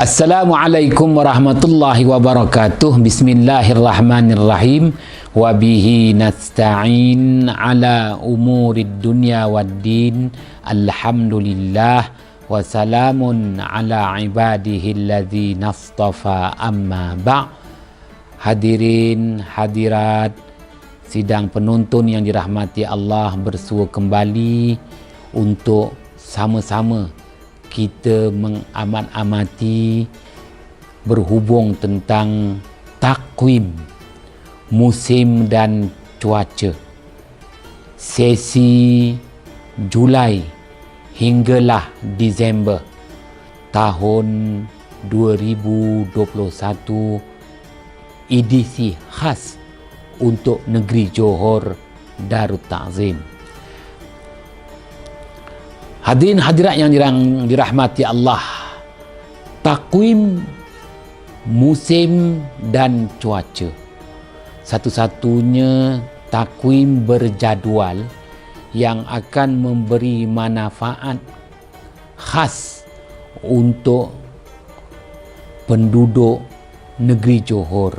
Assalamualaikum warahmatullahi wabarakatuh. Bismillahirrahmanirrahim. Wabihi nasta'in ala umurid dunya waddin. Alhamdulillah. Wassalamun ala ibadihi alladhi nastafa amma ba'. Hadirin hadirat sidang penuntun yang dirahmati Allah, bersua kembali untuk sama-sama kita mengamat-amati berhubung tentang takwim musim dan cuaca sesi Julai hinggalah Disember tahun 2021, edisi khas untuk negeri Johor Darut Ta'zim. Hadirin hadirat yang dirahmati Allah, takwim musim dan cuaca satu-satunya takwim berjadual yang akan memberi manfaat khas untuk penduduk negeri Johor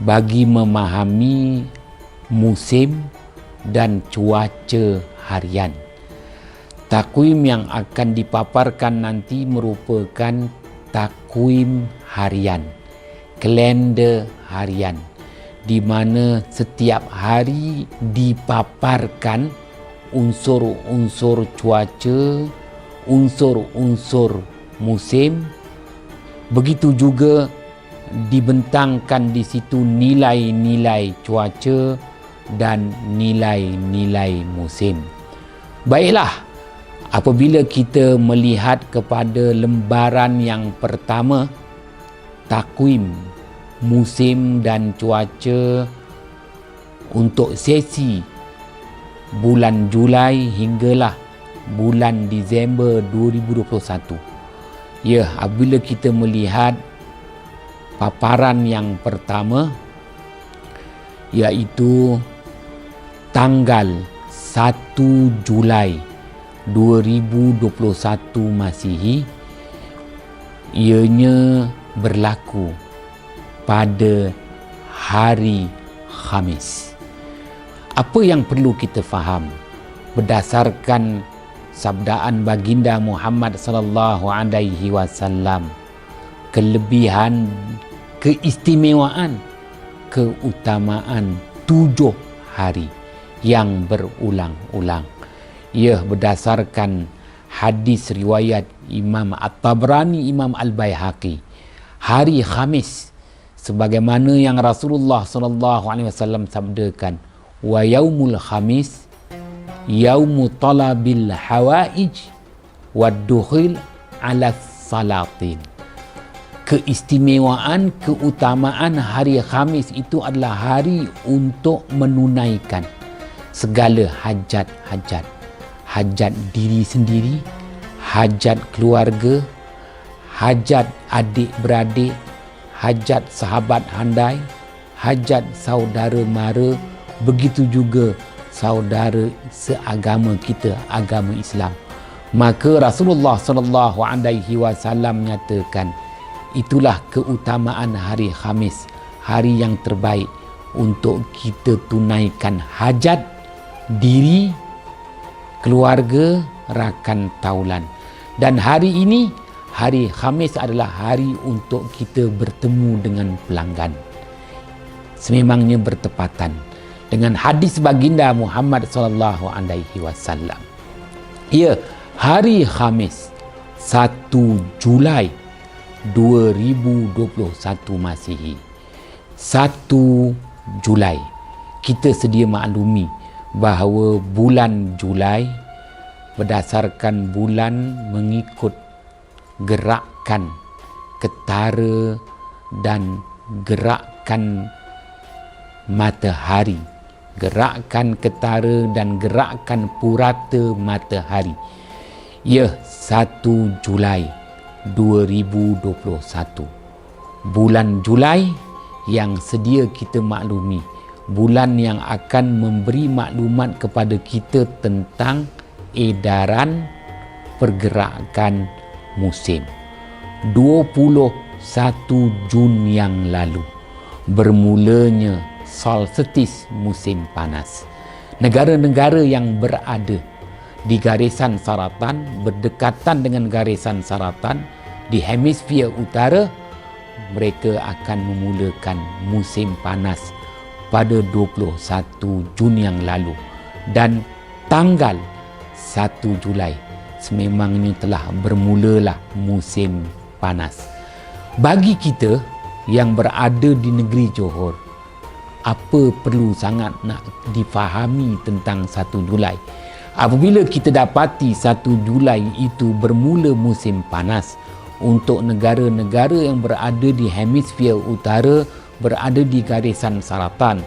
bagi memahami musim dan cuaca harian. Takwim yang akan dipaparkan nanti merupakan takwim harian, kalender harian, di mana setiap hari dipaparkan unsur-unsur cuaca, unsur-unsur musim. Begitu juga dibentangkan di situ nilai-nilai cuaca dan nilai-nilai musim. Baiklah, apabila kita melihat kepada lembaran yang pertama, takwim musim dan cuaca untuk sesi bulan Julai hinggalah bulan Disember 2021. Ya, apabila kita melihat paparan yang pertama, iaitu tanggal 1 Julai 2021 Masihi, ianya berlaku pada hari Khamis. Apa yang perlu kita faham berdasarkan sabdaan baginda Muhammad sallallahu alaihi wasallam, kelebihan, keistimewaan, keutamaan 7 hari yang berulang-ulang. Ia berdasarkan hadis riwayat Imam At-Tabrani, Imam Al-Baihaqi. Hari Khamis sebagaimana yang Rasulullah sallallahu alaihi wasallam sabdakan, wa yaumul khamis yaumu talabil hawaij wad dukhil ala salatin. Keistimewaan, keutamaan hari Khamis itu adalah hari untuk menunaikan segala hajat-hajat, hajat diri sendiri, hajat keluarga, hajat adik-beradik, hajat sahabat handai, hajat saudara mara, begitu juga saudara seagama kita, agama Islam. Maka Rasulullah sallallahu alaihi wasallam menyatakan, itulah keutamaan hari Khamis, hari yang terbaik untuk kita tunaikan hajat diri, keluarga, rakan taulan. Dan hari ini, hari Khamis adalah hari untuk kita bertemu dengan pelanggan. Sememangnya bertepatan dengan hadis baginda Muhammad sallallahu alaihi wasallam. Ya, hari Khamis 1 Julai 2021 Masihi. 1 Julai. Kita sedia maklumi bahawa bulan Julai berdasarkan bulan mengikut gerakan ketara dan gerakan matahari, gerakan ketara dan gerakan purata matahari. Ya, 1 Julai 2021. Bulan Julai yang sedia kita maklumi, bulan yang akan memberi maklumat kepada kita tentang edaran pergerakan musim. 21 Jun yang lalu bermulanya solstice musim panas. Negara-negara yang berada di garisan saratan, berdekatan dengan garisan saratan di hemisfere utara, mereka akan memulakan musim panas pada 21 Jun yang lalu, dan tanggal 1 Julai sememangnya telah bermulalah musim panas. Bagi kita yang berada di negeri Johor, apa perlu sangat nak difahami tentang 1 Julai? Apabila kita dapati 1 Julai itu bermula musim panas untuk negara-negara yang berada di hemisfere utara, berada di garisan saratan,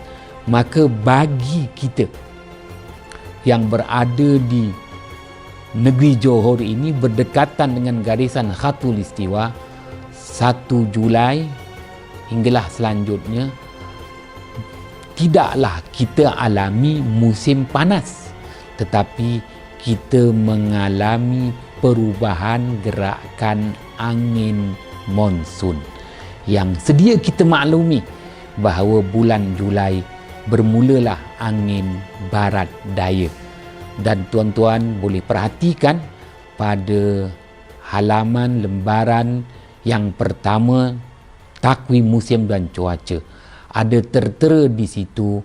maka bagi kita yang berada di negeri Johor ini berdekatan dengan garisan Khatulistiwa, 1 Julai hinggalah selanjutnya tidaklah kita alami musim panas, tetapi kita mengalami perubahan gerakan angin monsun yang sedia kita maklumi bahawa bulan Julai bermulalah angin barat daya. Dan tuan-tuan boleh perhatikan pada halaman lembaran yang pertama takwim musim dan cuaca, ada tertera di situ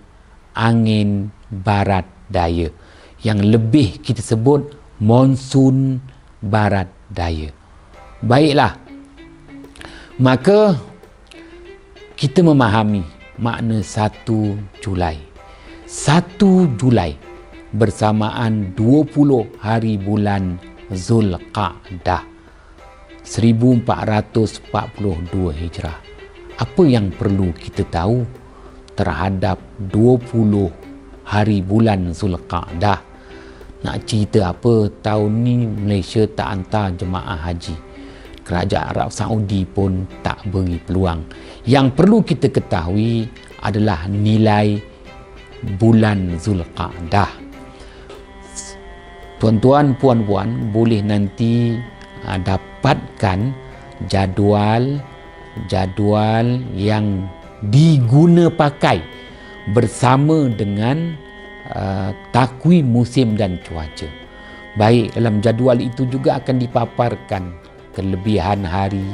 angin barat daya, yang lebih kita sebut monsun barat daya. Baiklah, maka kita memahami makna 1 Julai. 1 Julai bersamaan 20 hari bulan Zulqa'dah 1442 Hijrah. Apa yang perlu kita tahu terhadap 20 hari bulan Zulqa'dah? Nak cerita apa? Tahun ni Malaysia tak hantar jemaah haji. Kerajaan Arab Saudi pun tak beri peluang. Yang perlu kita ketahui adalah nilai bulan Zulqa'dah. Tuan-tuan, puan-puan boleh nanti dapatkan jadual yang diguna pakai bersama dengan takwim musim dan cuaca. Baik, dalam jadual itu juga akan dipaparkan kelebihan hari,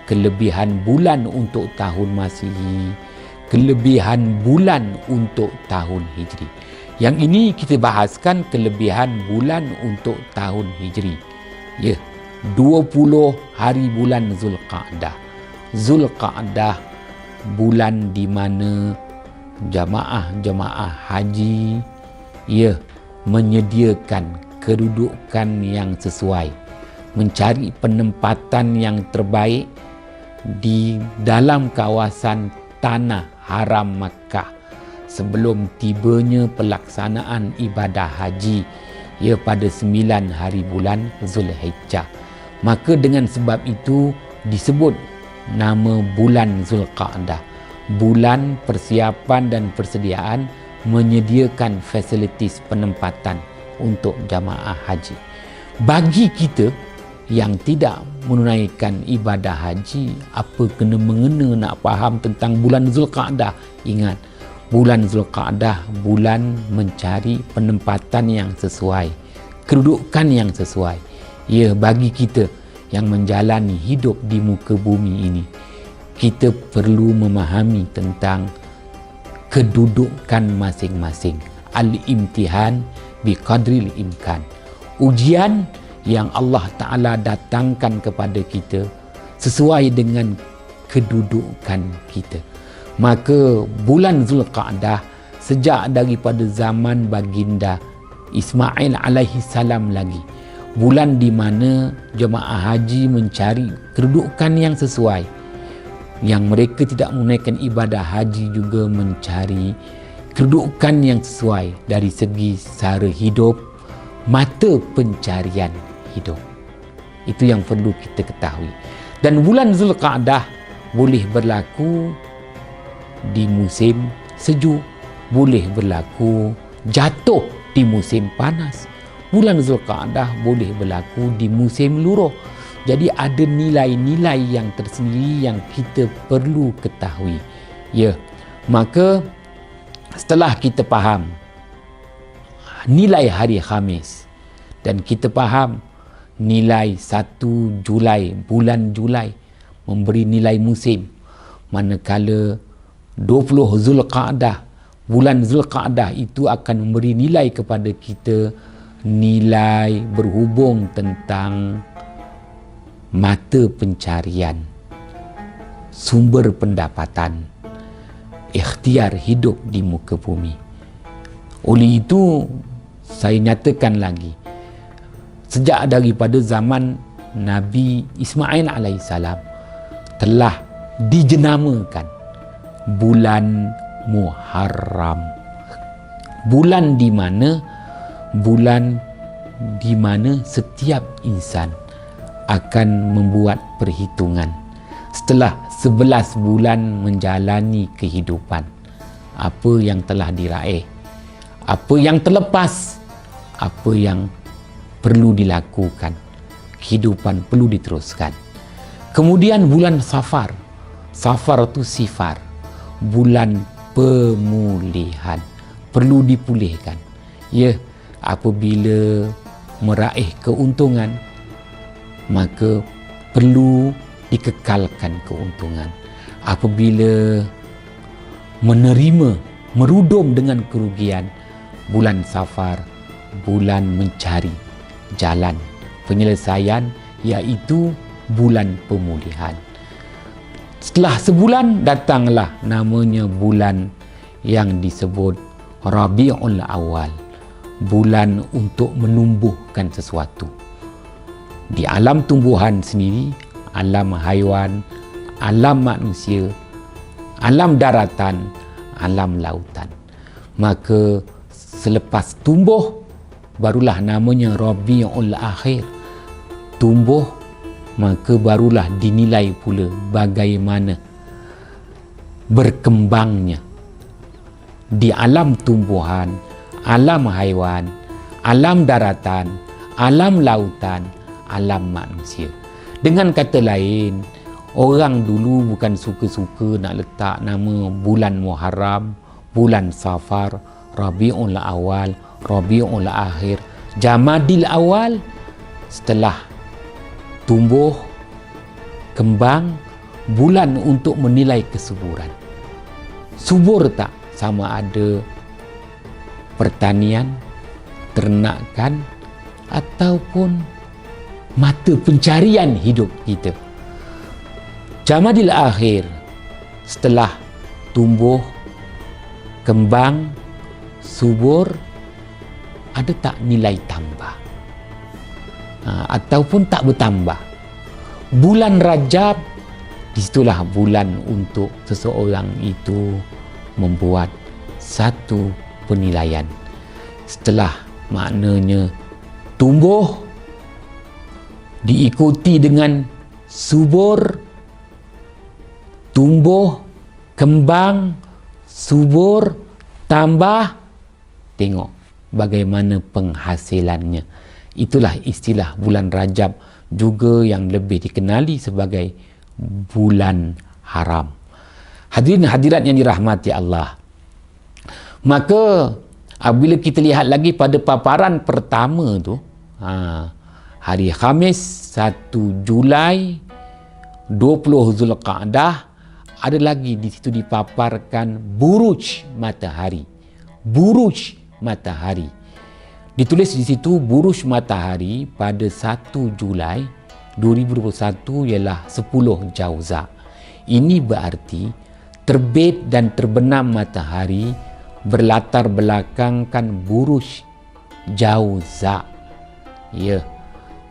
kelebihan bulan untuk tahun Masihi, kelebihan bulan untuk tahun Hijri. Yang ini kita bahaskan kelebihan bulan untuk tahun Hijri. Ya, 20 hari bulan Zulqa'dah. Zulqa'dah bulan di mana jamaah-jamaah haji menyediakan kedudukan yang sesuai, mencari penempatan yang terbaik di dalam kawasan tanah haram Makkah sebelum tibanya pelaksanaan ibadah haji pada 9 hari bulan Zulhijjah. Maka dengan sebab itu disebut nama bulan Zulqa'dah, bulan persiapan dan persediaan menyediakan fasilitis penempatan untuk jamaah haji. Bagi kita yang tidak menunaikan ibadah haji, apa kena mengena nak faham tentang bulan Zulqa'dah? Ingat, bulan Zulqa'dah bulan mencari penempatan yang sesuai, kedudukan yang sesuai. Ya, bagi kita yang menjalani hidup di muka bumi ini, kita perlu memahami tentang kedudukan masing-masing. Al-imtihan biqadril imkan. Ujian yang Allah Ta'ala datangkan kepada kita sesuai dengan kedudukan kita. Maka bulan Zulqa'dah sejak daripada zaman baginda Ismail alaihi salam lagi, bulan di mana jemaah haji mencari kedudukan yang sesuai. Yang mereka tidak menunaikan ibadah haji juga mencari kedudukan yang sesuai dari segi sara hidup, mata pencarian hidup. Itu yang perlu kita ketahui. Dan bulan Zulqa'dah boleh berlaku di musim sejuk, boleh berlaku jatuh di musim panas. Bulan Zulqa'dah boleh berlaku di musim luruh. Jadi ada nilai-nilai yang tersendiri yang kita perlu ketahui. Ya, maka setelah kita faham nilai hari Khamis dan kita faham nilai 1 Julai, bulan Julai memberi nilai musim, manakala 20 Zulqa'dah, bulan Zulqa'dah itu akan memberi nilai kepada kita, nilai berhubung tentang mata pencarian, sumber pendapatan, ikhtiar hidup di muka bumi. Oleh itu, saya nyatakan lagi, sejak daripada zaman Nabi Ismail alaihissalam telah dijenamakan bulan Muharram. Bulan di mana setiap insan akan membuat perhitungan setelah 11 bulan menjalani kehidupan. Apa yang telah diraih, apa yang terlepas, apa yang perlu dilakukan, kehidupan perlu diteruskan. Kemudian bulan Safar. Safar itu sifar, bulan pemulihan, perlu dipulihkan. Ya, apabila meraih keuntungan, maka perlu dikekalkan keuntungan. Apabila menerima, merudum dengan kerugian, bulan Safar, bulan mencari jalan penyelesaian, iaitu bulan pemulihan. Setelah sebulan datanglah namanya bulan yang disebut Rabiul Awal, bulan untuk menumbuhkan sesuatu. Di alam tumbuhan sendiri, alam haiwan, alam manusia, alam daratan, alam lautan. Maka selepas tumbuh, barulah namanya Rabiul Akhir. Tumbuh, maka barulah dinilai pula bagaimana berkembangnya di alam tumbuhan, alam haiwan, alam daratan, alam lautan, alam manusia. Dengan kata lain, orang dulu bukan suka-suka nak letak nama bulan Muharram, bulan Safar, Rabiul Awal, Rabiul Akhir, Jamadil Awal. Setelah tumbuh, kembang, bulan untuk menilai kesuburan. Subur tak? Sama ada pertanian, ternakan, ataupun mata pencarian hidup kita. Jamadil Akhir, setelah tumbuh, kembang, subur, ada tak nilai tambah? Ataupun tak bertambah? Bulan Rajab, disitulah bulan untuk seseorang itu membuat satu penilaian. Setelah maknanya tumbuh, diikuti dengan subur, tumbuh, kembang, subur, tambah, tengok bagaimana penghasilannya. Itulah istilah bulan Rajab, juga yang lebih dikenali sebagai bulan haram. Hadirin hadirat yang dirahmati Allah, maka apabila kita lihat lagi pada paparan pertama tu, hari Khamis 1 Julai 20 Zulqa'dah, ada lagi di situ dipaparkan buruj matahari. Buruj matahari. Ditulis di situ buruj matahari pada 1 Julai 2021 ialah 10 Jauza. Ini berarti terbit dan terbenam matahari berlatar belakangkan buruj Jauza. Ya,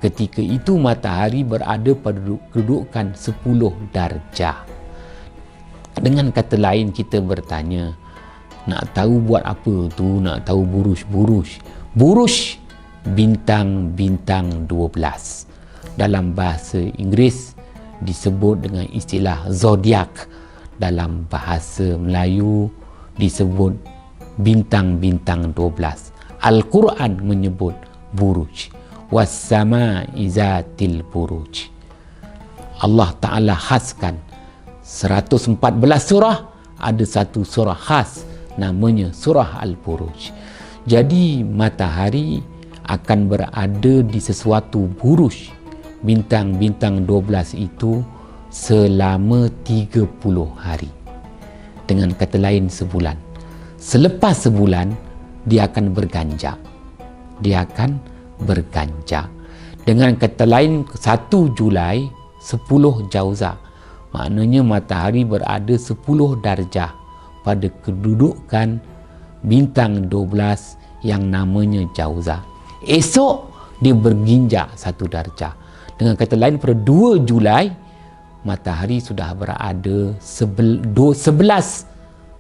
ketika itu matahari berada pada kedudukan 10 darjah. Dengan kata lain, kita bertanya, nak tahu buat apa tu? Nak tahu buruj-buruj. Buruj bintang-bintang 12. Dalam bahasa Inggeris disebut dengan istilah zodiak. Dalam bahasa Melayu disebut bintang-bintang 12. Al-Quran menyebut buruj. Was-sama'i zatil buruj. Allah Ta'ala khaskan 114 surah, ada satu surah khas namanya surah Al-Buruj. Jadi matahari akan berada di sesuatu buruj bintang-bintang 12 itu selama 30 hari. Dengan kata lain sebulan. Selepas sebulan dia akan berganjak. Dia akan berganjak. Dengan kata lain 1 Julai 10 Jauza. Maknanya matahari berada 10 darjah pada kedudukan bintang 12 yang namanya Jauza. Esok dia berginjak 1 darjah. Dengan kata lain pada 2 Julai matahari sudah berada 11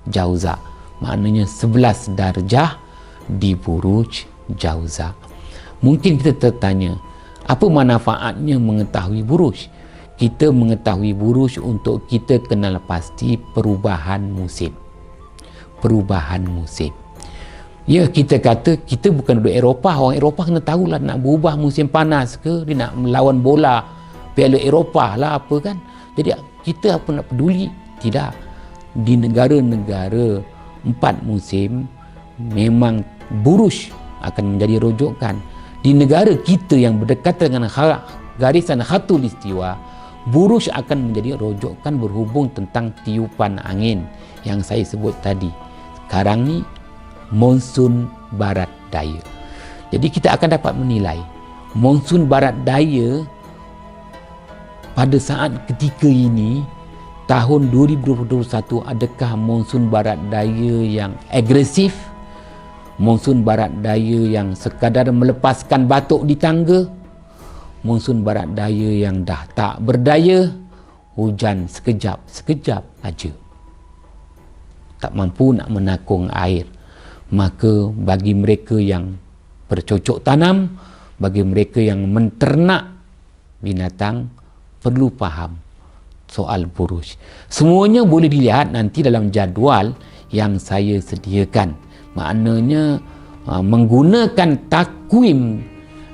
Jauza. Maknanya 11 darjah di buruj Jauza. Mungkin kita tertanya, apa manfaatnya mengetahui buruj? Kita mengetahui buruj untuk kita kenal pasti perubahan musim. Perubahan musim. Ya, kita kata kita bukan duduk Eropah. Orang Eropah kena tahulah nak berubah musim panas ke, dia nak melawan bola Piala Eropah lah apa kan. Jadi kita apa nak peduli? Tidak. Di negara-negara 4 musim memang buruj akan menjadi rujukan. Di negara kita yang berdekatan dengan garisan khatulistiwa, buruj akan menjadi rujukan berhubung tentang tiupan angin yang saya sebut tadi. Sekarang ni monsun barat daya. Jadi kita akan dapat menilai monsun barat daya pada saat ketika ini tahun 2021, adakah monsun barat daya yang agresif, monsun barat daya yang sekadar melepaskan batuk di tangga, monsun barat daya yang dah tak berdaya, hujan sekejap aja, tak mampu nak menakung air. Maka bagi mereka yang bercocok tanam, bagi mereka yang menternak binatang, perlu faham soal buruj. Semuanya boleh dilihat nanti dalam jadual yang saya sediakan. Maknanya menggunakan takwim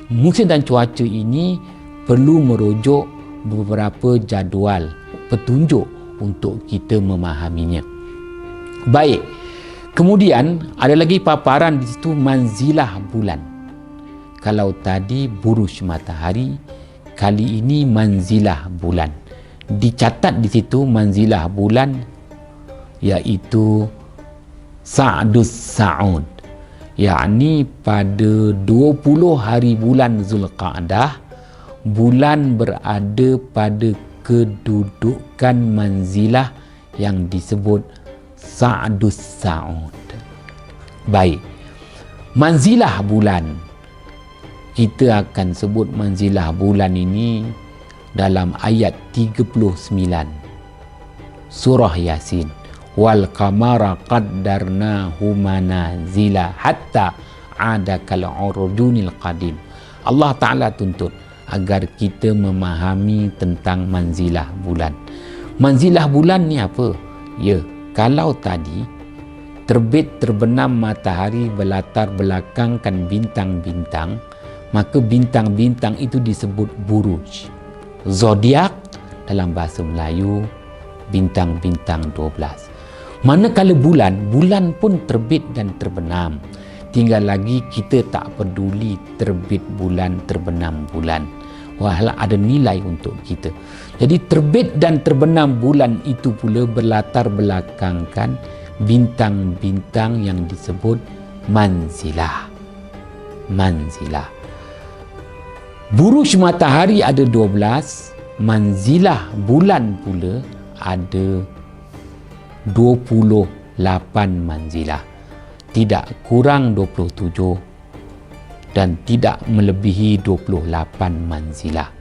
musim dan cuaca ini perlu merujuk beberapa jadual petunjuk untuk kita memahaminya. Baik. Kemudian ada lagi paparan di situ manzilah bulan. Kalau tadi buruj matahari, kali ini manzilah bulan. Dicatat di situ manzilah bulan iaitu Sa'dus Sa'ud, yakni pada 20 hari bulan Zulqa'dah, bulan berada pada kedudukan manzilah yang disebut Sa'dus Sa'ud. Baik, manzilah bulan, kita akan sebut manzilah bulan ini dalam ayat 39 surah Yasin. Wal qamara qaddarnahu manazila hatta ada kal urjunil qadim. Allah Ta'ala tuntut agar kita memahami tentang manzilah bulan. Manzilah bulan ni apa? Ya, kalau tadi terbit terbenam matahari berlatar belakangkan bintang-bintang, maka bintang-bintang itu disebut buruj. Zodiak dalam bahasa Melayu bintang-bintang 12. Manakala bulan pun terbit dan terbenam. Tinggal lagi kita tak peduli terbit bulan, terbenam bulan. Wahala ada nilai untuk kita. Jadi terbit dan terbenam bulan itu pula berlatar belakangkan bintang-bintang yang disebut manzilah. Manzilah. Buruj matahari ada 12, manzilah bulan pula ada 28 manzilah. Tidak kurang 27 dan tidak melebihi 28 manzilah.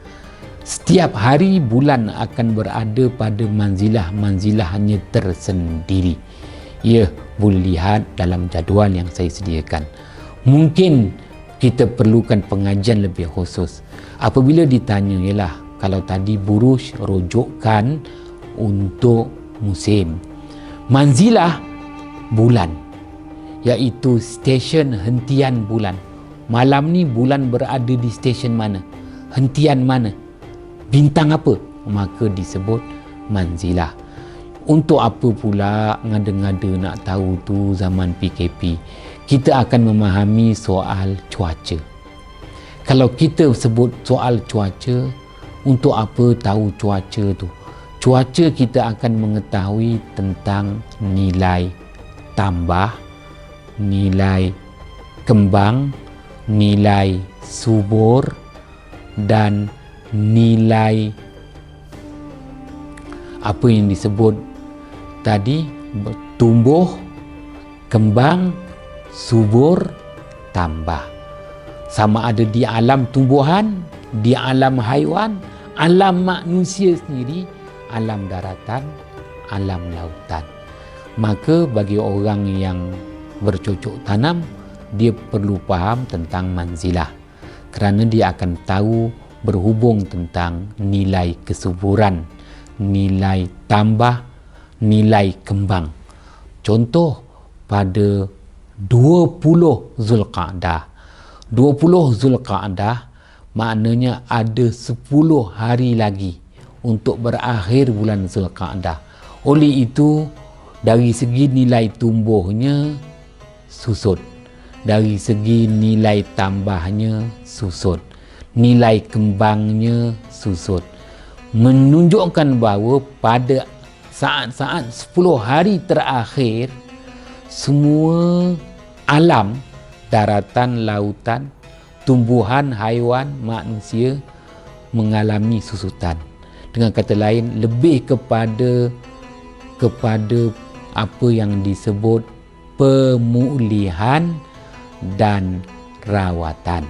Setiap hari bulan akan berada pada manzilah-manzilahnya tersendiri. Ya, boleh lihat dalam jadual yang saya sediakan. Mungkin kita perlukan pengajian lebih khusus. Apabila ditanya, ialah kalau tadi buruj rujukan untuk musim, manzilah bulan, iaitu stesen hentian bulan. Malam ni bulan berada di stesen mana? Hentian mana? Bintang apa? maka disebut manzilah. Untuk apa pula ngada-ngada nak tahu tu zaman PKP? Kita akan memahami soal cuaca. Kalau kita sebut soal cuaca, untuk apa tahu cuaca tu? Cuaca kita akan mengetahui tentang nilai tambah, nilai kembang, nilai subur dan nilai apa yang disebut tadi, tumbuh, kembang, subur, tambah. Sama ada di alam tumbuhan, di alam haiwan, alam manusia sendiri, alam daratan, alam lautan. Maka bagi orang yang bercocok tanam, dia perlu faham tentang manzilah, kerana dia akan tahu berhubung tentang nilai kesuburan, nilai tambah, nilai kembang. Contoh pada 20 Zulqa'dah. 20 Zulqa'dah maknanya ada 10 hari lagi untuk berakhir bulan Zulqa'dah. Oleh itu, dari segi nilai tumbuhnya susut, dari segi nilai tambahnya susut, nilai kembangnya susut, menunjukkan bahawa pada saat-saat 10 hari terakhir semua alam, daratan, lautan, tumbuhan, haiwan, manusia mengalami susutan. Dengan kata lain, lebih kepada apa yang disebut pemulihan dan rawatan.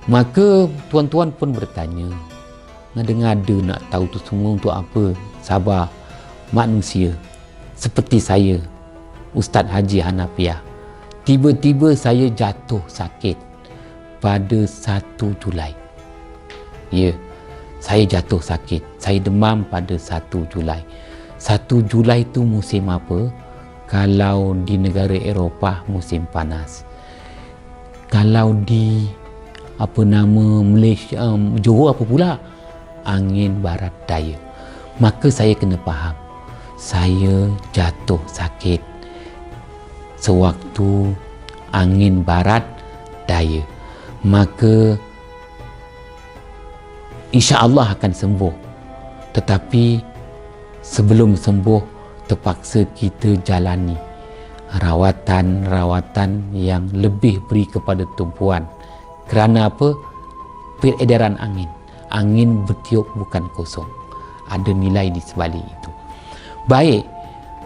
Maka tuan-tuan pun bertanya, ngada-ngada nak tahu tu semua untuk apa? Sabar, manusia seperti saya, Ustaz Haji Hanafiah, tiba-tiba saya jatuh sakit pada 1 Julai. Ya, saya jatuh sakit, saya demam pada 1 Julai. 1 Julai tu musim apa? Kalau di negara Eropah musim panas. Kalau di Malaysia, Johor apa pula? Angin barat daya. Maka saya kena faham, saya jatuh sakit sewaktu angin barat daya. Maka insya-Allah akan sembuh. Tetapi sebelum sembuh, terpaksa kita jalani rawatan yang lebih beri kepada tumpuan. Kerana apa? Peredaran angin. Angin bertiup bukan kosong. Ada nilai di sebalik itu. Baik,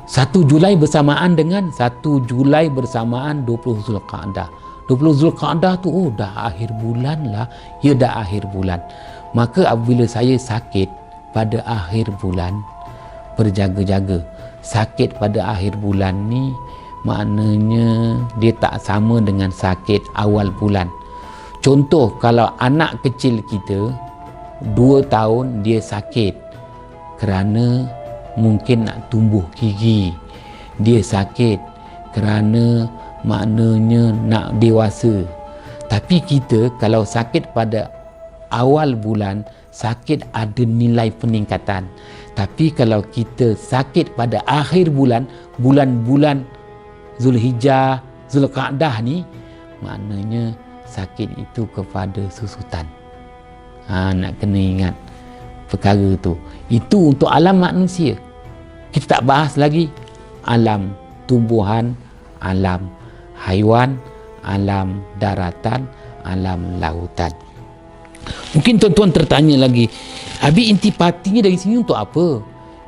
1 Julai bersamaan dengan 1 Julai bersamaan 20 Zulqa'dah. 20 Zulqa'dah tu dah akhir bulan lah. Ya, dah akhir bulan. Maka apabila saya sakit pada akhir bulan, berjaga-jaga. Sakit pada akhir bulan ni maknanya dia tak sama dengan sakit awal bulan. Contoh, kalau anak kecil kita 2 tahun dia sakit kerana mungkin nak tumbuh gigi, dia sakit kerana maknanya nak dewasa. Tapi kita kalau sakit pada awal bulan, sakit ada nilai peningkatan. Tapi kalau kita sakit pada akhir bulan, bulan-bulan Zulhijjah, Zulqa'dah ni, maknanya sakit itu kepada susutan. Nak kena ingat perkara tu. Itu untuk alam manusia. Kita tak bahas lagi alam tumbuhan, alam haiwan, alam daratan, alam lautan. Mungkin tuan-tuan tertanya lagi, habis intipatinya dari sini untuk apa?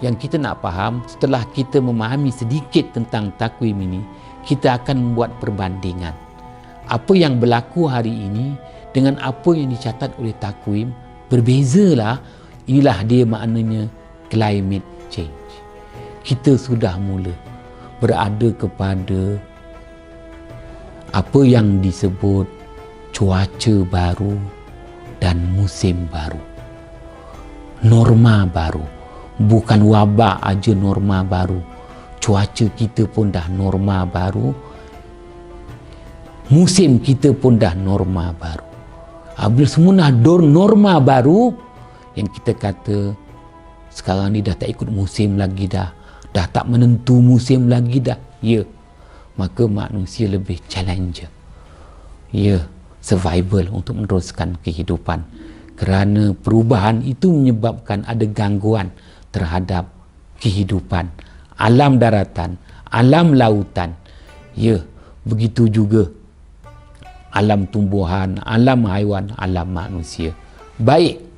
Yang kita nak faham, setelah kita memahami sedikit tentang takwim ini, kita akan membuat perbandingan. Apa yang berlaku hari ini dengan apa yang dicatat oleh takwim berbezalah. Inilah dia maknanya climate change. Kita sudah mula berada kepada apa yang disebut cuaca baru dan musim baru. Norma baru. Bukan wabak aja norma baru. Cuaca kita pun dah norma baru. Musim kita pun dah norma baru. Apabila semua dah norma baru, yang kita kata sekarang ni dah tak ikut musim lagi dah tak menentu musim lagi dah. Ya, maka manusia lebih challenge. Ya, survival untuk meneruskan kehidupan. Kerana perubahan itu menyebabkan ada gangguan terhadap kehidupan. Alam daratan, alam lautan. Ya, begitu juga alam tumbuhan, alam haiwan, alam manusia. Baik.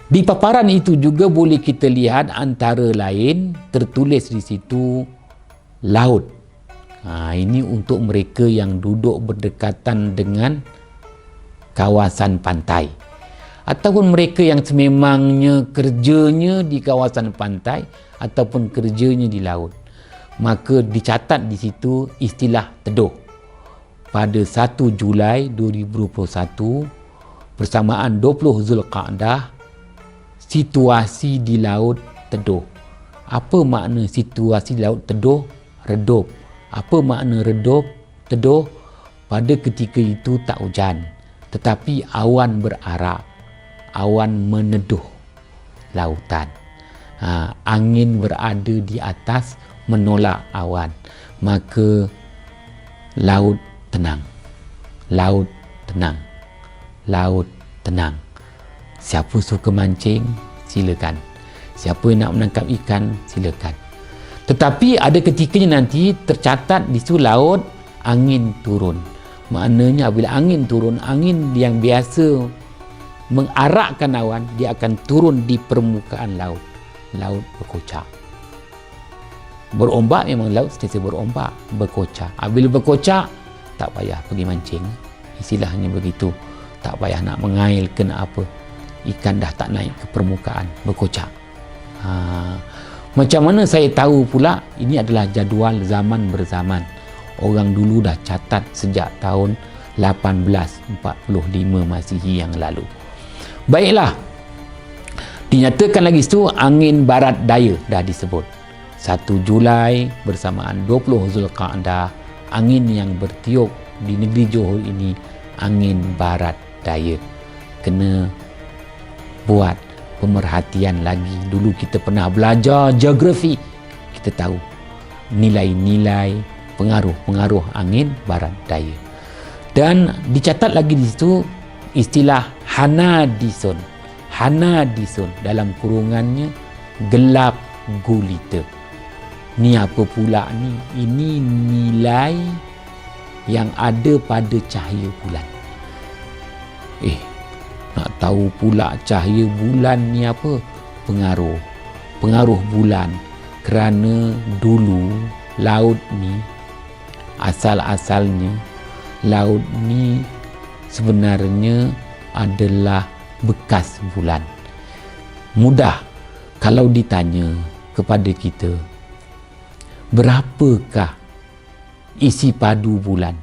Di paparan itu juga boleh kita lihat antara lain tertulis di situ laut. Ini untuk mereka yang duduk berdekatan dengan kawasan pantai. Ataupun mereka yang sememangnya kerjanya di kawasan pantai ataupun kerjanya di laut. Maka dicatat di situ istilah teduh. Pada 1 Julai 2021 bersamaan 20 Zulqa'dah, situasi di laut teduh. Apa makna situasi di laut teduh? Redup. Apa makna redup? Teduh. Pada ketika itu tak hujan, tetapi awan berarak, awan meneduh lautan. Angin berada di atas menolak awan, maka laut tenang. Laut tenang. Laut tenang. Siapa suka mancing, silakan. Siapa yang nak menangkap ikan, silakan. Tetapi ada ketikanya nanti tercatat di situ laut angin turun. Maknanya apabila angin turun, angin yang biasa mengarakkan awan, dia akan turun di permukaan laut. Laut berkocak. Berombak memang laut sentiasa berombak, berkocak. Apabila berkocak, tak payah pergi mancing. Istilahnya begitu. Tak payah nak mengail ke nak apa. Ikan dah tak naik ke permukaan, berkocak. Macam mana saya tahu pula? Ini adalah jadual zaman berzaman. Orang dulu dah catat sejak tahun 1845 Masihi yang lalu. Baiklah, dinyatakan lagi itu angin barat daya dah disebut. 1 Julai bersamaan 20 Zulqa'dah, angin yang bertiup di negeri Johor ini angin barat daya. Kena buat pemerhatian lagi. Dulu kita pernah belajar geografi, kita tahu nilai-nilai pengaruh-pengaruh angin barat daya. Dan dicatat lagi di situ istilah Hanadison. Hanadison dalam kurungannya gelap gulita. Ni apa pula ni? Ini nilai yang ada pada cahaya bulan. Nak tahu pula cahaya bulan ni apa? Pengaruh bulan. Kerana dulu laut ni asal-asalnya laut ni sebenarnya adalah bekas bulan. Mudah kalau ditanya kepada kita, berapakah isi padu bulan?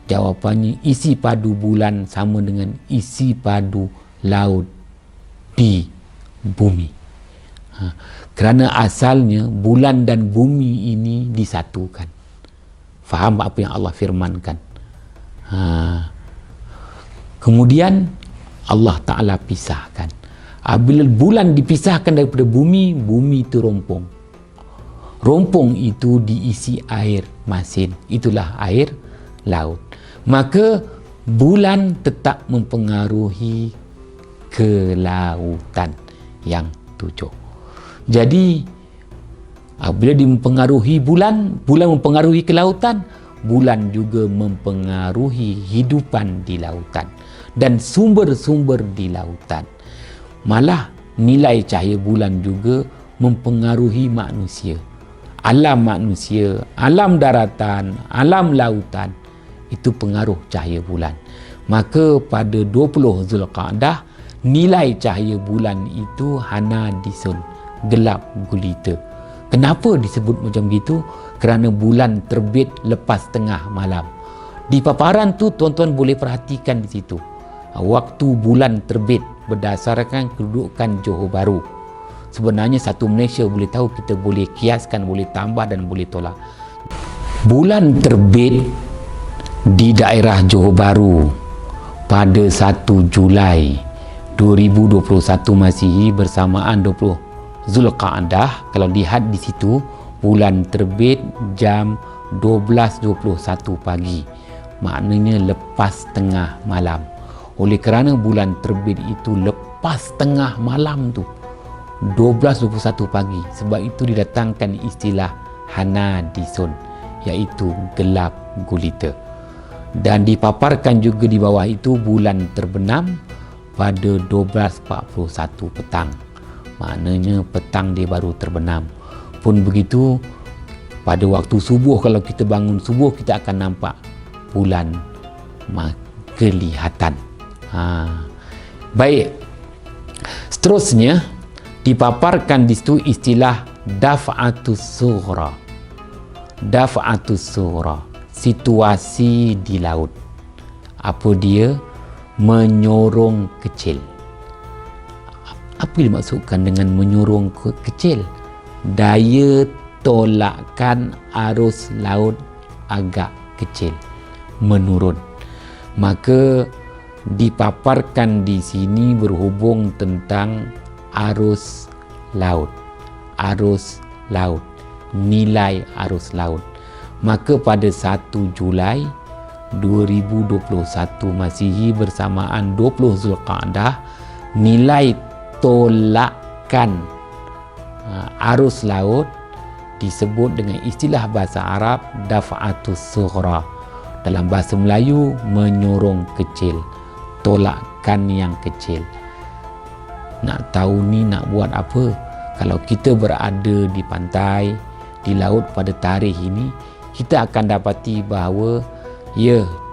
Jawapannya, isi padu bulan sama dengan isi padu laut di bumi. Kerana asalnya bulan dan bumi ini disatukan. Faham apa yang Allah firmankan? Kemudian Allah Ta'ala pisahkan. Apabila bulan dipisahkan daripada bumi, bumi itu rompong. Rompong itu diisi air masin. Itulah air laut. Maka bulan tetap mempengaruhi kelautan yang 7. Jadi apabila mempengaruhi bulan, bulan mempengaruhi kelautan, bulan juga mempengaruhi hidupan di lautan dan sumber-sumber di lautan. Malah nilai cahaya bulan juga mempengaruhi manusia. Alam manusia, alam daratan, alam lautan, itu pengaruh cahaya bulan. Maka pada 20 Zulqa'dah, nilai cahaya bulan itu Hanadison, gelap gulita. Kenapa disebut macam gitu? Kerana bulan terbit lepas tengah malam. Di paparan tu tuan-tuan boleh perhatikan di situ. Waktu bulan terbit berdasarkan kedudukan Johor Bahru. Sebenarnya satu Malaysia boleh tahu, kita boleh kiaskan, boleh tambah dan boleh tolak. Bulan terbit di daerah Johor Bahru pada 1 Julai 2021 Masihi bersamaan 20 Zulqa'dah. Kalau lihat di situ, bulan terbit jam 12.21 pagi, maknanya lepas tengah malam. Oleh kerana bulan terbit itu lepas tengah malam tu, 12.21 pagi, sebab itu didatangkan istilah Hanadison, iaitu gelap gulita. Dan dipaparkan juga di bawah itu bulan terbenam pada 12.41 petang, maknanya petang dia baru terbenam. Pun begitu, pada waktu subuh, kalau kita bangun subuh, kita akan nampak bulan kelihatan. Baik, seterusnya dipaparkan di situ istilah daf'atus sughra. Daf'atus sughra, situasi di laut. Apa dia? Menyorong kecil. Apa yang dimaksudkan dengan menyorong kecil? Daya tolakkan arus laut agak kecil, menurun. Maka dipaparkan di sini berhubung tentang arus laut. Arus laut, nilai arus laut. Maka pada 1 Julai 2021 Masihi bersamaan 20 Zulqa'dah, nilai tolakan arus laut disebut dengan istilah bahasa Arab daf'atus sughra. Dalam bahasa Melayu, menyorong kecil, tolakan yang kecil. Nak tahu ni nak buat apa? Kalau kita berada di pantai, di laut pada tarikh ini, kita akan dapati bahawa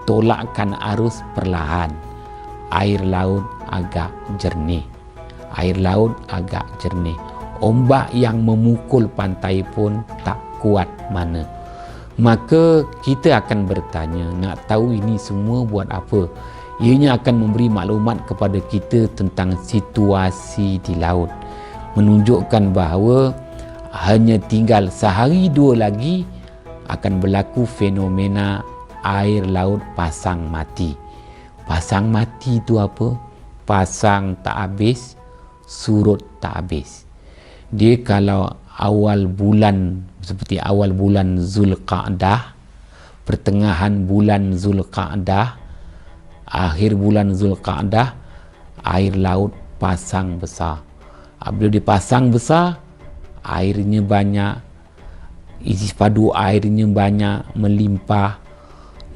tolakan arus perlahan. Air laut agak jernih. Air laut agak jernih. Ombak yang memukul pantai pun tak kuat mana. Maka kita akan bertanya, nak tahu ini semua buat apa? Ianya akan memberi maklumat kepada kita tentang situasi di laut, menunjukkan bahawa hanya tinggal sehari dua lagi akan berlaku fenomena air laut pasang mati. Pasang mati itu apa? Pasang tak habis, surut tak habis. Dia kalau awal bulan, seperti awal bulan Zulqa'dah, pertengahan bulan Zulqa'dah, akhir bulan Zulqa'dah, air laut pasang besar. Bila dipasang besar, airnya banyak, isi padu airnya banyak, melimpah,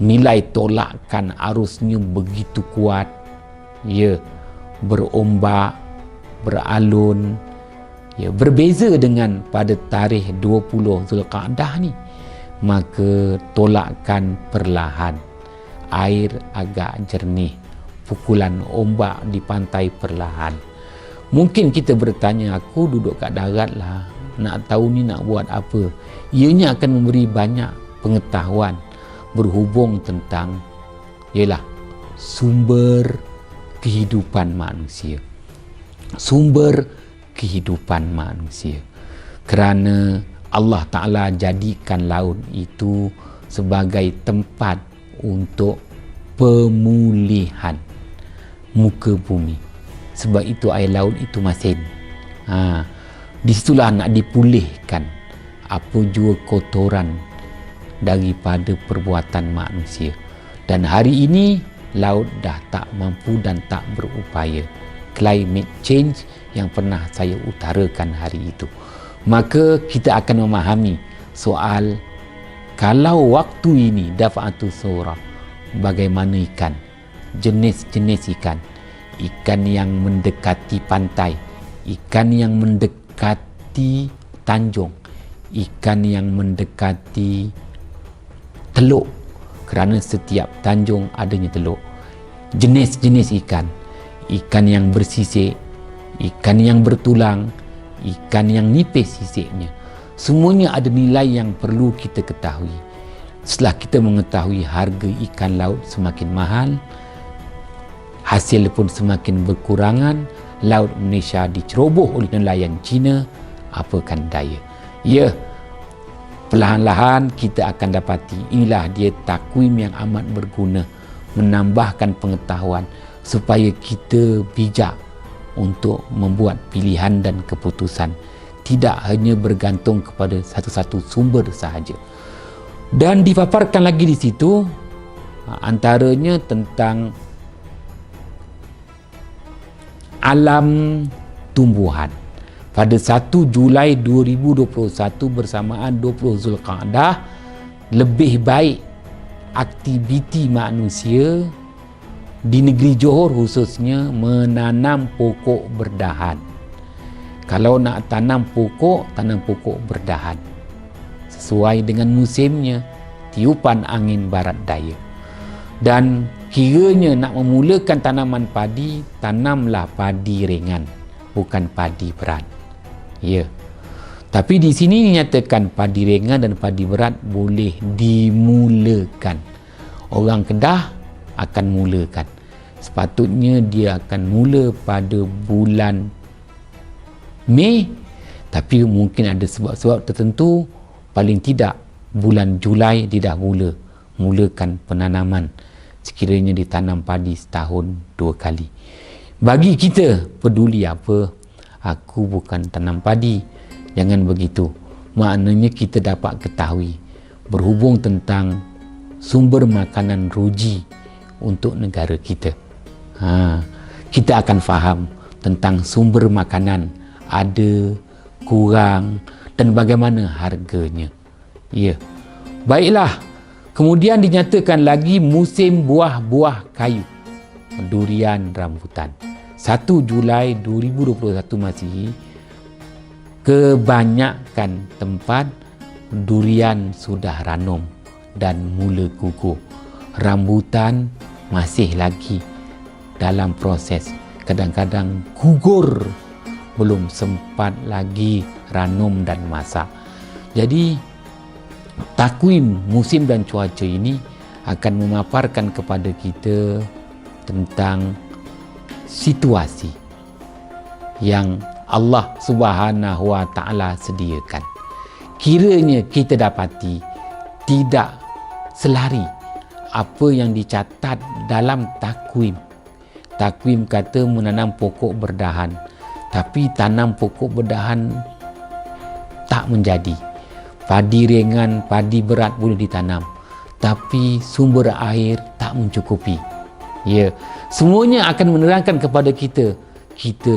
nilai tolakan arusnya begitu kuat, berombak, beralun, berbeza dengan pada tarikh 20 Zulqa'dah ni. Maka tolakan perlahan, air agak jernih, pukulan ombak di pantai perlahan. Mungkin kita bertanya, aku duduk kat darat lah, nak tahu ni nak buat apa? Ianya akan memberi banyak pengetahuan berhubung tentang sumber kehidupan manusia. Sumber kehidupan manusia. Kerana Allah Ta'ala jadikan laut itu sebagai tempat untuk pemulihan muka bumi. Sebab itu air laut itu masin. Di situlah nak dipulihkan apa jua kotoran daripada perbuatan manusia. Dan hari ini laut dah tak mampu dan tak berupaya. Climate change yang pernah saya utarakan hari itu. Maka kita akan memahami soal kalau waktu ini daf'atus sughra, bagaimana ikan, jenis-jenis ikan. Ikan yang mendekati pantai, ikan yang mendekati tanjung, ikan yang mendekati teluk, kerana setiap tanjung adanya teluk. Jenis-jenis ikan, ikan yang bersisik, ikan yang bertulang, ikan yang nipis sisiknya, semuanya ada nilai yang perlu kita ketahui. Setelah kita mengetahui harga ikan laut semakin mahal, hasil pun semakin berkurangan, laut Malaysia diceroboh oleh nelayan Cina, apakan daya. Perlahan-lahan kita akan dapati inilah dia takwim yang amat berguna, menambahkan pengetahuan supaya kita bijak untuk membuat pilihan dan keputusan. tidak hanya bergantung kepada satu-satu sumber sahaja. Dan dipaparkan lagi di situ antaranya tentang alam tumbuhan. Pada 1 Julai 2021 bersamaan 20 Zulqa'dah, lebih baik aktiviti manusia di negeri Johor khususnya menanam pokok berdahan. Kalau nak tanam pokok berdahan sesuai dengan musimnya, tiupan angin barat daya. Dan kiranya nak memulakan tanaman padi, tanamlah padi ringan, bukan padi berat. Ya. Tapi di sini dinyatakan padi ringan dan padi berat boleh dimulakan. Orang Kedah akan mulakan. Sepatutnya dia akan mula pada bulan Mei, tapi mungkin ada sebab-sebab tertentu, paling tidak bulan Julai dia dah mulakan penanaman, sekiranya ditanam padi setahun 2 kali. Bagi kita peduli apa, aku bukan tanam padi, jangan begitu. Maknanya kita dapat ketahui berhubung tentang sumber makanan ruji untuk negara kita. Kita akan faham tentang sumber makanan ada, kurang dan bagaimana harganya. Ya. Baiklah. Kemudian dinyatakan lagi musim buah-buah kayu, durian rambutan. 1 Julai 2021 Masihi, kebanyakan tempat durian sudah ranum dan mula gugur. Rambutan masih lagi dalam proses, kadang-kadang gugur, belum sempat lagi ranum dan masak. Jadi takwim musim dan cuaca ini akan memaparkan kepada kita tentang situasi yang Allah Subhanahu wa Ta'ala sediakan. Kiranya kita dapati tidak selari apa yang dicatat dalam takwim. Takwim kata menanam pokok berdahan, tapi tanam pokok berdahan tak menjadi. Padi ringan, padi berat boleh ditanam, tapi sumber air tak mencukupi. Ya, semuanya akan menerangkan kepada kita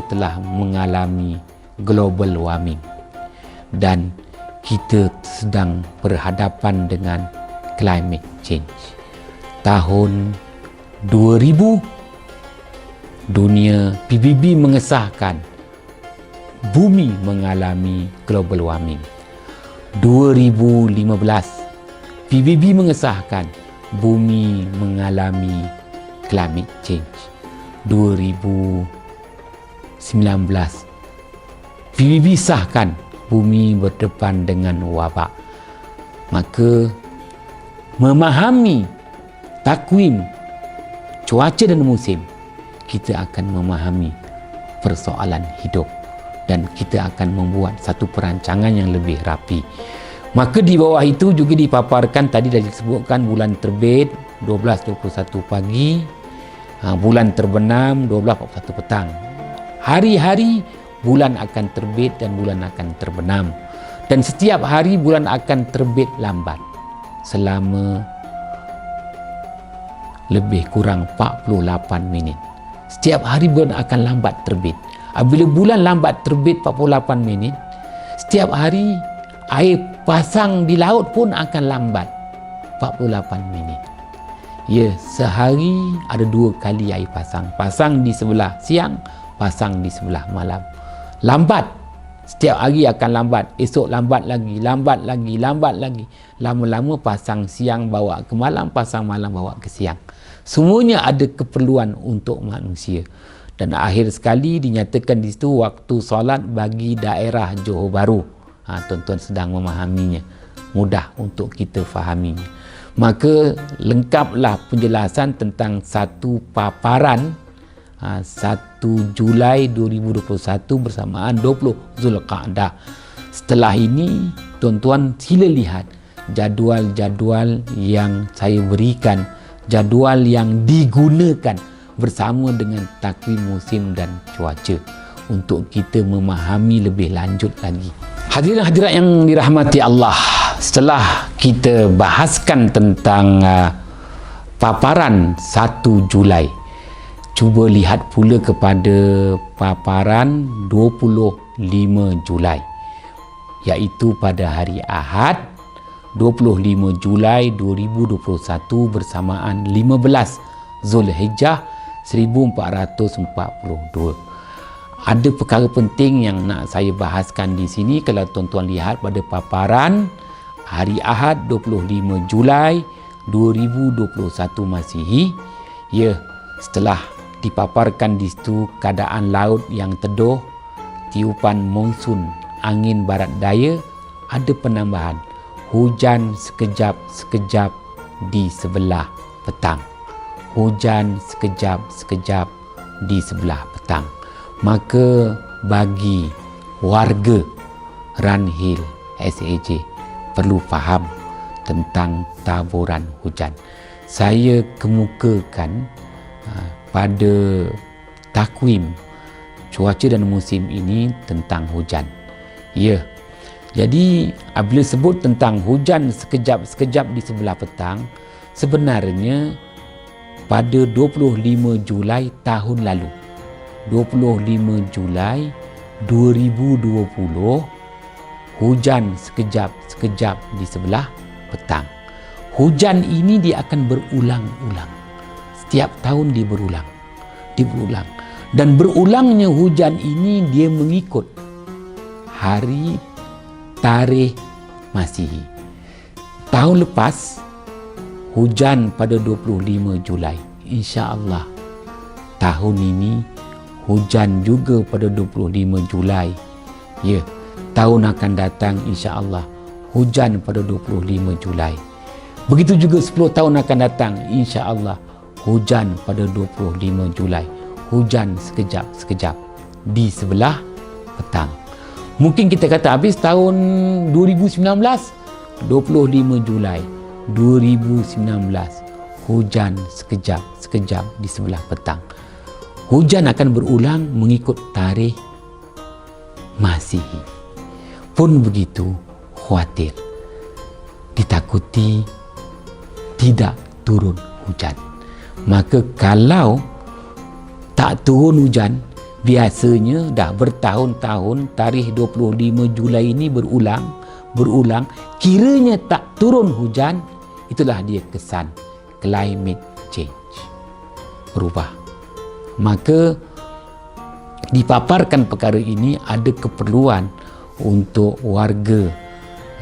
telah mengalami global warming dan kita sedang berhadapan dengan climate change. Tahun 2000 dunia PBB mengesahkan bumi mengalami global warming. 2015 PBB mengesahkan bumi mengalami climate change. 2019 PBB sahkan bumi berdepan dengan wabak. Maka memahami takwim cuaca dan musim, kita akan memahami persoalan hidup dan kita akan membuat satu perancangan yang lebih rapi. Maka di bawah itu juga dipaparkan, tadi dah disebutkan bulan terbit 12.21 pagi, bulan terbenam 12.41 petang. Hari-hari bulan akan terbit dan bulan akan terbenam, dan setiap hari bulan akan terbit lambat selama lebih kurang 48 minit. Setiap hari bulan akan lambat terbit. Apabila bulan lambat terbit 48 minit, setiap hari air pasang di laut pun akan lambat 48 minit. Ya, sehari ada 2 kali air pasang. Pasang di sebelah siang, pasang di sebelah malam. Lambat. Setiap hari akan lambat. Esok lambat lagi, lambat lagi, lambat lagi. Lama-lama pasang siang bawa ke malam, pasang malam bawa ke siang. Semuanya ada keperluan untuk manusia. Dan akhir sekali dinyatakan di situ waktu solat bagi daerah Johor Bahru. Tuan-tuan sedang memahaminya. Mudah untuk kita fahaminya. Maka lengkaplah penjelasan tentang satu paparan 1 Julai 2021 bersamaan 20 Zulqa'dah. Setelah ini, tuan-tuan sila lihat jadual-jadual yang saya berikan, jadual yang digunakan bersama dengan takwim musim dan cuaca untuk kita memahami lebih lanjut lagi. Hadirin hadirat yang dirahmati Allah, setelah kita bahaskan tentang paparan 1 Julai, cuba lihat pula kepada paparan 25 Julai, iaitu pada hari Ahad 25 Julai 2021 bersamaan 15 Zulhijjah 1442. Ada perkara penting yang nak saya bahaskan di sini. Kalau tuan-tuan lihat pada paparan hari Ahad 25 Julai 2021 Masihi, setelah dipaparkan di situ keadaan laut yang teduh, tiupan monsun angin barat daya, ada penambahan hujan sekejap-sekejap di sebelah petang. Hujan sekejap-sekejap di sebelah petang. Maka bagi warga Ranhill SAJ perlu faham tentang taburan hujan. Saya kemukakan pada takwim cuaca dan musim ini tentang hujan. Jadi apabila sebut tentang hujan sekejap-sekejap di sebelah petang, sebenarnya pada 25 Julai tahun lalu, 25 Julai 2020, hujan sekejap-sekejap di sebelah petang. Hujan ini dia akan berulang-ulang. Setiap tahun dia berulang. Dan berulangnya hujan ini dia mengikut hari tarikh Masihi. Tahun lepas hujan pada 25 Julai. Insya-Allah tahun ini hujan juga pada 25 Julai. Tahun akan datang insya-Allah hujan pada 25 Julai. Begitu juga 10 tahun akan datang insya-Allah hujan pada 25 Julai. Hujan sekejap-sekejap di sebelah petang. Mungkin kita kata habis tahun 2019, 25 Julai 2019 hujan sekejap-sekejap di sebelah petang. Hujan akan berulang mengikut tarikh Masihi. Pun begitu, khawatir, ditakuti tidak turun hujan. Maka kalau tak turun hujan, biasanya dah bertahun-tahun tarikh 25 Julai ini berulang, kiranya tak turun hujan, itulah dia kesan climate change, berubah. Maka dipaparkan perkara ini ada keperluan untuk warga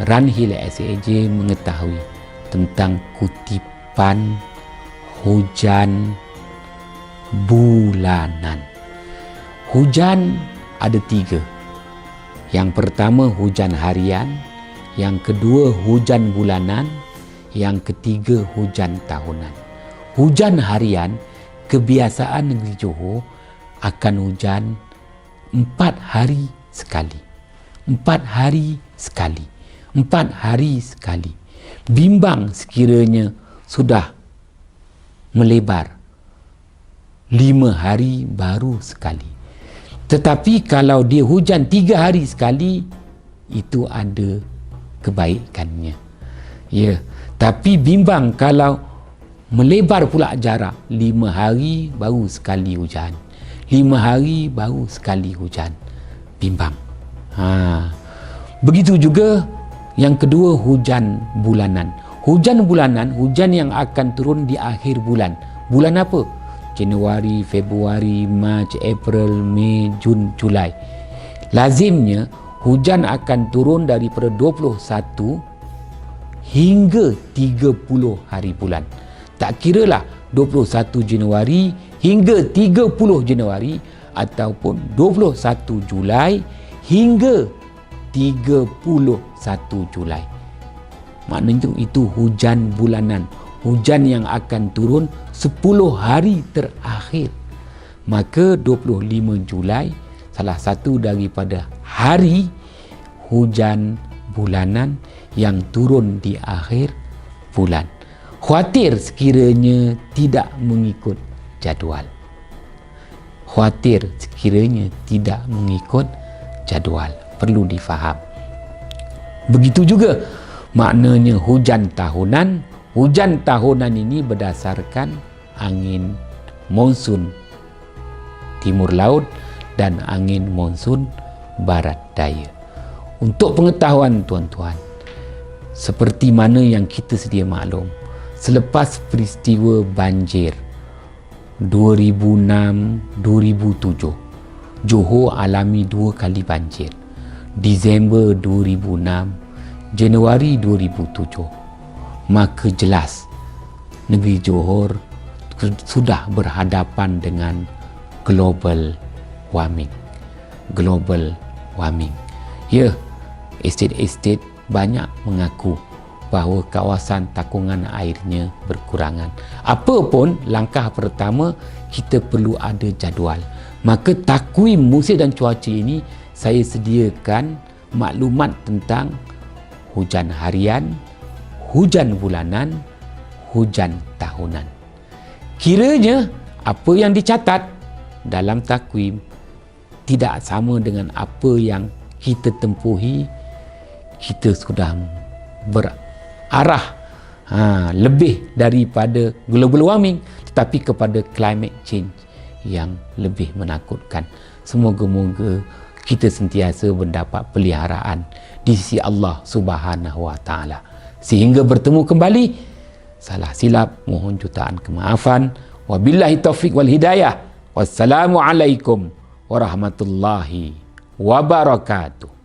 Ranhill SAJ mengetahui tentang kutipan hujan bulanan. Hujan ada 3. Yang pertama hujan harian, yang kedua hujan bulanan, yang ketiga hujan tahunan. Hujan harian, kebiasaan negeri Johor akan hujan 4 hari sekali. 4 hari sekali. 4 hari sekali. Bimbang sekiranya sudah melebar 5 hari baru sekali. Tetapi kalau dia hujan 3 hari sekali, itu ada kebaikannya. Tapi bimbang kalau melebar pula jarak, 5 hari baru sekali hujan, 5 hari baru sekali hujan, bimbang. Begitu juga yang kedua hujan bulanan. Hujan bulanan, hujan yang akan turun di akhir bulan. Bulan apa? Januari, Februari, Mac, April, Mei, Jun, Julai. Lazimnya hujan akan turun daripada 21 hingga 30 hari bulan. Tak kiralah 21 Januari hingga 30 Januari ataupun 21 Julai hingga 31 Julai. Maknanya itu hujan bulanan, hujan yang akan turun 10 hari terakhir. Maka 25 Julai salah satu daripada hari hujan bulanan yang turun di akhir bulan. Khawatir sekiranya tidak mengikut jadual. khawatir sekiranya tidak mengikut jadual. Perlu difaham. Begitu juga maknanya hujan tahunan. Hujan tahunan ini berdasarkan angin monsun timur laut dan angin monsun barat daya. Untuk pengetahuan tuan-tuan, seperti mana yang kita sedia maklum, selepas peristiwa banjir 2006-2007, Johor alami 2 kali banjir. Disember 2006, Januari 2007. Maka jelas negeri Johor sudah berhadapan dengan global warming. Ya, estet-estet banyak mengaku bahawa kawasan takungan airnya berkurangan. Apapun langkah pertama, kita perlu ada jadual. Maka takwim musim dan cuaca ini saya sediakan maklumat tentang hujan harian, hujan bulanan, hujan tahunan. Kiranya apa yang dicatat dalam takwim tidak sama dengan apa yang kita tempuhi, kita sudah berarah lebih daripada global warming, tetapi kepada climate change yang lebih menakutkan. Semoga-moga kita sentiasa mendapat peliharaan di sisi Allah Subhanahu wa Ta'ala. Sehingga bertemu kembali, salah silap mohon jutaan kemaafan. Wabillahi taufiq wal hidayah. Wassalamualaikum warahmatullahi wabarakatuh.